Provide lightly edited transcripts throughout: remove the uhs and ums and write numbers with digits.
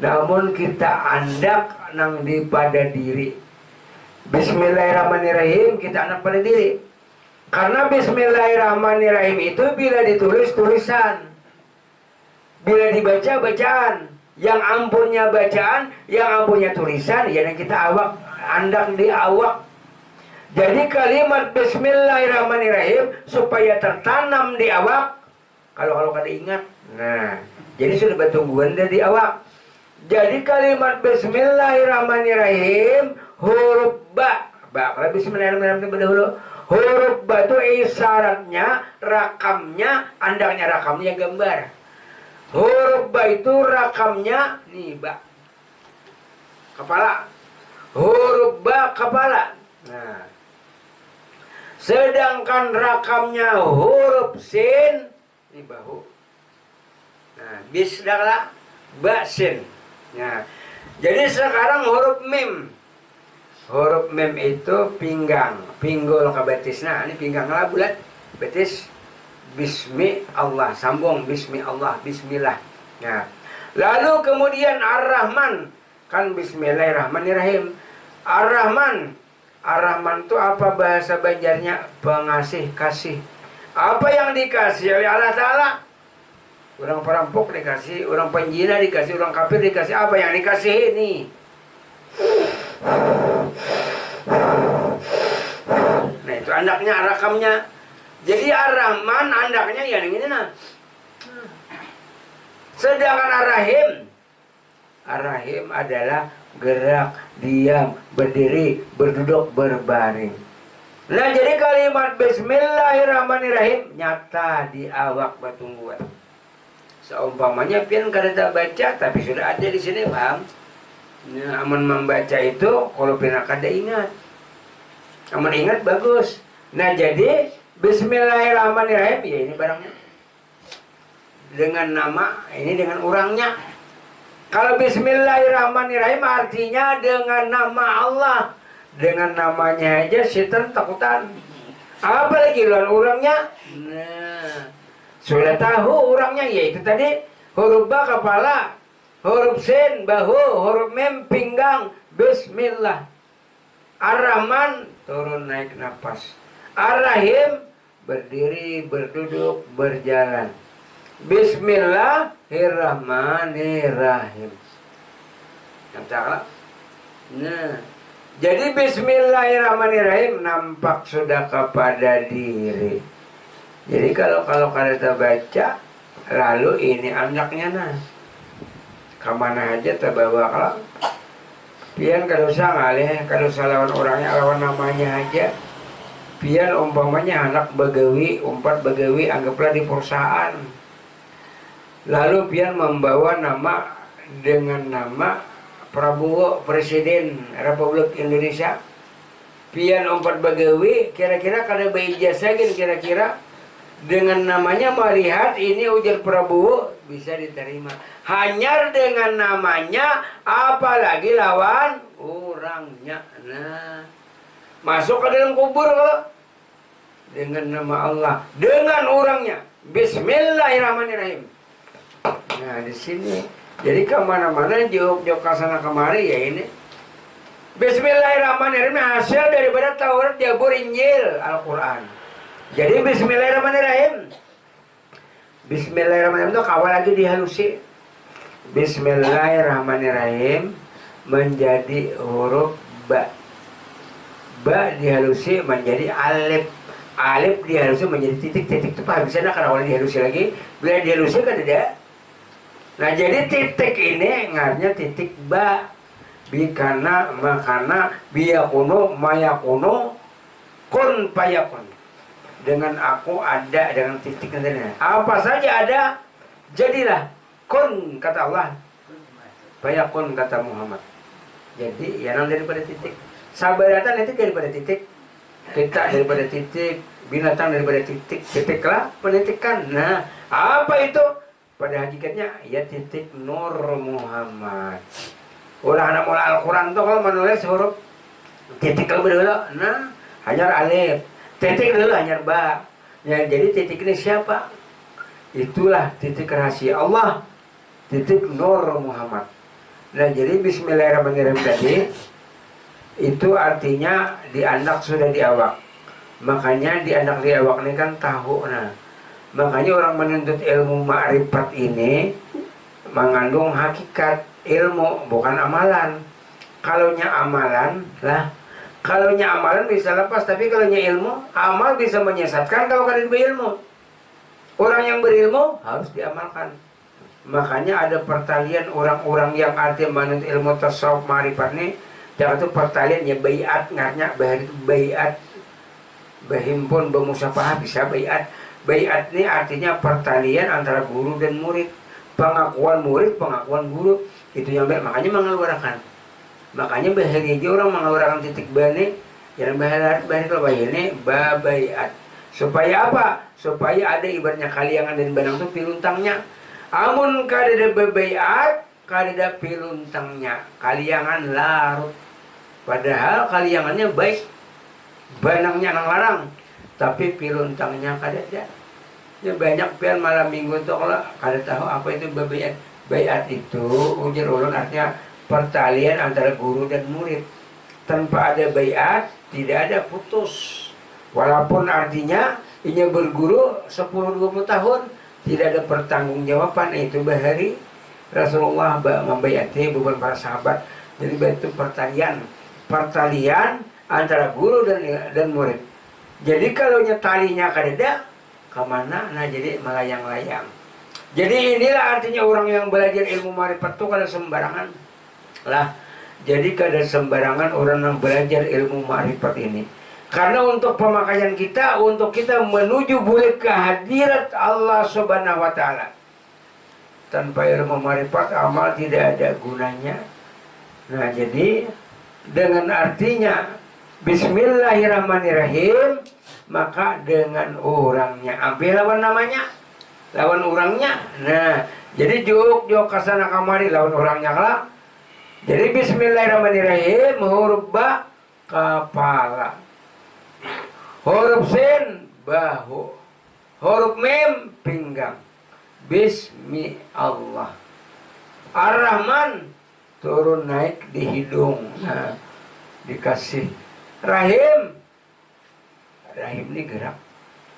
namun kita andak nang di pada diri. Bismillahirrahmanirrahim kita andak pada diri. Karena Bismillahirrahmanirrahim itu bila ditulis tulisan, bila dibaca bacaan, yang ampunnya bacaan, yang ampunnya tulisan, ya yang kita awak andak di awak. Jadi kalimat Bismillahirrahmanirrahim supaya tertanam di awak. Kalau kada ingat, nah jadi sudah bertungguan dari awak. Jadi kalimat Bismillahirrahmanirrahim huruf ba. Kalau Bismillahirrahmanirrahim itu dahulu. Huruf ba itu isyaratnya, rakamnya, andaknya rakamnya gambar. Huruf ba itu rakamnya nih ba. Kepala. Huruf ba kepala. Nah. Sedangkan rakamnya huruf sin ini bahu. Nah, bismillah ba sin. Nah, jadi sekarang huruf mim. Huruf mim itu pinggang, pinggul ke betis. Nah, ini pinggang lah bulat, betis. Bismi Allah, sambung bismi Allah, bismillah. Nah, lalu kemudian Ar-Rahman, kan Bismillahirrahmanirrahim. Ar-Rahman, Ar-Rahman itu apa bahasa Banjarnya? Pengasih kasih. Apa yang dikasih oleh Allah Ta'ala? Orang perampok dikasih, orang penjina dikasih, orang kafir dikasih. Apa yang dikasih ini? Nah itu andaknya, rakamnya. Jadi Ar-Rahman andaknya ya ini nah. Sedangkan Ar-Rahim, Ar-Rahim adalah gerak, diam, berdiri, berduduk, berbaring. Nah jadi kalimat Bismillahirrahmanirrahim nyata di awak batungguan. Seumpamanya pian kada tak baca tapi sudah ada di sini paham. Nah, aman membaca itu kalau pian kada ingat. Aman ingat bagus. Nah jadi Bismillahirrahmanirrahim ya ini barangnya. Dengan nama ini dengan orangnya. Kalau Bismillahirrahmanirrahim artinya dengan nama Allah. Dengan namanya aja setan takutan. Apalagi lawan orangnya. Nah, sudah tahu orangnya yaitu tadi huruf ba kepala, huruf sin bahu, huruf mim pinggang, bismillah. Ar-Rahman turun naik nafas. Ar-Rahim berdiri, berduduk, berjalan. Bismillahirrahmanirrahim. Nah, jadi Bismillahirrahmanirrahim nampak sudah kepada diri. Jadi kalau kita baca, lalu ini anaknya nah, kemana aja terbawa kalau pian kada usah ngalih, kada usah lawan orangnya, lawan namanya aja. Pian umpamanya anak begawi, umpat begawi, anggaplah di perusahaan. Lalu pian membawa nama dengan nama Prabowo Presiden Republik Indonesia. Pian umpat begawi, kira-kira kada beijazah kira-kira. Dengan namanya melihat ini ujar Prabowo bisa diterima. Hanya dengan namanya, apalagi lawan orangnya. Nah, masuk ke dalam kubur kalau dengan nama Allah, dengan orangnya. Bismillahirrahmanirrahim. Nah di sini, jadi kemana-mana jauh sana kemari ya ini. Bismillahirrahmanirrahim hasil daripada Taurat, Zabur, Injil, Al-Quran. Jadi Bismillahirrahmanirrahim. Bismillahirrahmanirrahim itu kawal lagi dihalusi. Bismillahirrahmanirrahim menjadi huruf ba. Ba dihalusi menjadi alif. Alif dihalusi menjadi titik. Titik itu paham bisa nak karena awalnya dihalusi lagi. Bila dihalusi kan tidak. Nah jadi titik ini ngarnya titik ba. Bikana makana biyakuno mayakuno kun payakun. Dengan aku ada, dengan titik nantinya. Apa saja ada, jadilah. Kun kata Allah, payakun kata Muhammad. Jadi ya daripada titik. Sabaratan itu daripada titik. Kita daripada titik, binatang daripada titik. Titiklah penitikan. Nah, apa itu? Pada hakikatnya ya titik Nur Muhammad. Ulah anak mula Al-Quran tuh kalau menulis huruf titik lebih dulu. Nah, hanya alif. Titik dulu hanya ba. Ya, jadi titik ini siapa? Itulah titik rahasia Allah. Titik Nur Muhammad. Nah jadi bismillahirrahmanirrahim tadi itu artinya di anak sudah di awak. Makanya di anak di awak ini kan tahu. Nah makanya orang menuntut ilmu ma'rifat ini mengandung hakikat ilmu, bukan amalan. Kalaunya amalan lah, kalaunya amalan bisa lepas, tapi kalaunya ilmu, amal bisa menyesatkan kalau kalian berilmu. Orang yang berilmu harus diamalkan. Makanya ada pertalian orang-orang yang arti menuntut ilmu tasawuf ma'rifat ini, jangan itu pertalian ya baiat, ngarnya bahari itu baiat, berhimpun bermusafahah bisa baiat. Baiat ini artinya pertalian antara guru dan murid, pengakuan murid, pengakuan guru, itu yang baik. Makanya mengeluarkan. Makanya bahari aja orang mengeluarkan titik bani, yang bahari kalau ini babaiat. Supaya apa? Supaya ada ibaratnya kaliangan dan benang itu piluntangnya. Amun kadada babaiat, kadada piluntangnya. Kaliangan larut. Padahal kaliangannya baik, benangnya nang larang, tapi piluntangnya kadada. Ya banyak pian malam minggu tuh kalau kada tahu apa itu babaiat. Baiat itu ujar ulun artinya pertalian antara guru dan murid. Tanpa ada baiat tidak ada putus. Walaupun artinya ini berguru 10-20 tahun tidak ada pertanggungjawaban, itu bahari Rasulullah membaiati beberapa para sahabat. Jadi itu pertalian antara guru dan murid. Jadi kalau talinya kadada kemana? Nah jadi melayang-layang. Jadi inilah artinya orang yang belajar ilmu ma'rifat itu kada sembarangan lah. Jadi kada sembarangan orang yang belajar ilmu ma'rifat ini. Karena untuk pemakaian kita, untuk kita menuju boleh ke hadirat Allah Subhanahu wa taala. Tanpa ilmu ma'rifat amal tidak ada gunanya. Nah, jadi dengan artinya bismillahirrahmanirrahim, maka dengan orangnya. Ambil lawan namanya, lawan orangnya. Nah, jadi jok kasana kamari lawan orangnya lah. Jadi bismillahirrahmanirrahim, huruf ba kepala, huruf sin bahu, huruf mim pinggang. Bismi Allah. Ar-Rahman turun naik di hidung. Nah, dikasih rahim. Rahim ini gerak.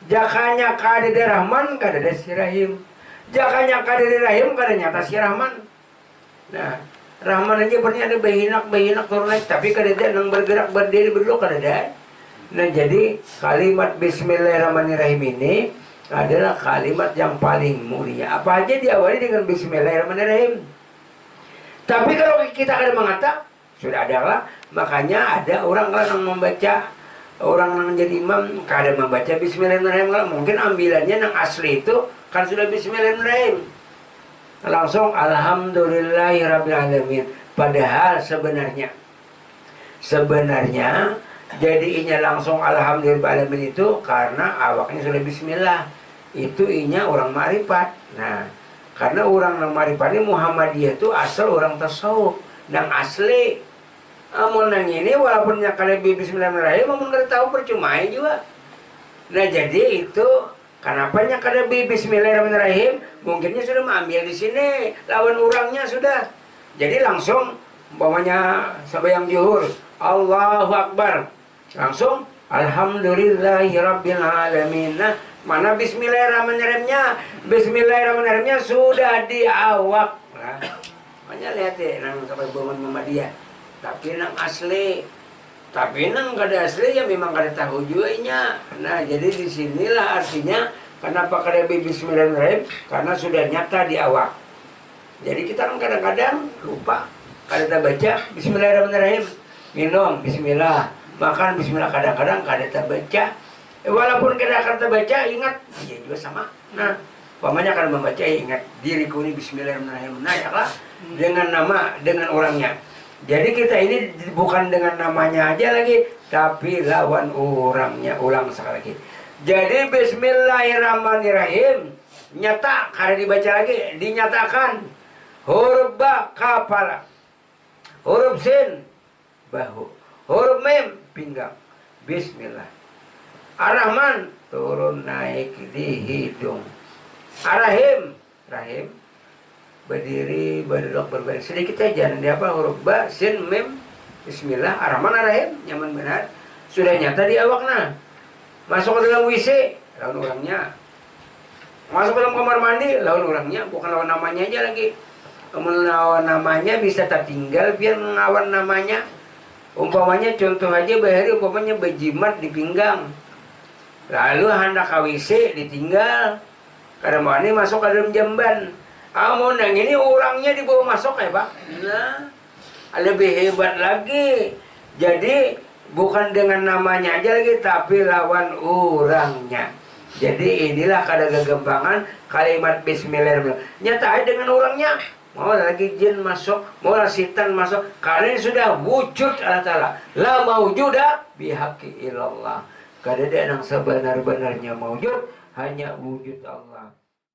Jakanya kadada Rahman, kadada si Rahim. Jakanya kadada Rahim, kadada nyata si Rahman. Nah, Rahman aja pernah ada bahinak turun naik, tapi kadada nang bergerak berdiri berdua kadada. Nah, jadi kalimat bismillahirrahmanirrahim ini adalah kalimat yang paling mulia. Apa aja diawali dengan bismillahirrahmanirrahim. Tapi kalau kita ada mengatakan sudah ada lah, makanya ada orang yang membaca, orang yang jadi imam kada membaca bismillahirrahmanirrahim. Mungkin ambilannya yang asli itu kan sudah bismillahirrahmanirrahim, langsung alhamdulillahirrabbilalamin. Padahal sebenarnya jadinya langsung alhamdulillahirrabbilalamin itu karena awaknya sudah bismillah. Itu inya orang ma'rifat. Nah, karena orang yang ma'rifat ini Muhammadiyah itu asal orang tasawuf yang asli. Amun nang ini walaupun nyakale bismillahirrahmanirrahim, amun kada tahu percuma juga. Nah, jadi itu kenapa nyakale bismillahirrahmanirrahim? Mungkinnya sudah mengambil di sini lawan orangnya sudah. Jadi langsung umpamanya sembahyang zuhur, Allahu Akbar. Langsung alhamdulillahirrabbilalamin. Nah, mana bismillahirrahmanirrahimnya? Bismillahirrahmanirrahimnya sudah di awak. Nah, makanya lihat ya nang sampai bangun Muhammadiyah. Tapi nang asli, tapi nang kada asli ya memang kada tahu juga nya. Nah, jadi disinilah artinya kenapa kada bismillahirrahmanirrahim, karena sudah nyata di awak. Jadi kita kan kadang-kadang lupa, kada baca bismillahirrahmanirrahim. Minum bismillah, makan bismillah, kadang-kadang kada baca. Walaupun kada baca, ingat iya juga sama. Nah, pamannya kada membaca, ingat diriku ini bismillahirrahmanirrahim. Nah, ya lah, dengan nama, dengan orangnya. Jadi kita ini bukan dengan namanya aja lagi, tapi lawan orangnya. Ulang sekali lagi. Jadi bismillahirrahmanirrahim nyata, kada dibaca lagi, dinyatakan. Huruf ba kepala, huruf sin bahu, huruf mim pinggang. Bismillah. Ar-Rahman turun naik di hidung. Ar-Rahim, rahim berdiri, berduduk, berbaring. Sedikit aja, nanti apa huruf ba, sin, mim, bismillahirrahmanirrahim, nyaman benar. Sudah nyata di awakna. Masuk ke dalam WC, lawan orangnya. Masuk ke dalam kamar mandi, lawan orangnya, bukan lawan namanya aja lagi. Melawan namanya bisa tertinggal, biar melawan namanya. Umpamanya contoh aja bahari, umpamanya bejimat di pinggang. Lalu hendak ke WC ditinggal. Karena mandi masuk ke dalam jamban. Nang ini orangnya dibawa masuk ya Pak. Nah, lebih hebat lagi. Jadi bukan dengan namanya aja lagi, tapi lawan orangnya. Jadi inilah kadang kegembangan kalimat bismillahirrahmanirrahim. Nyata aja dengan orangnya. Mau lagi jin masuk, mau setan masuk. Karena ini sudah wujud Allah Ta'ala. La mawjuda bihaqi ilallah. Karena dia yang sebenar-benarnya mawjud, hanya wujud Allah.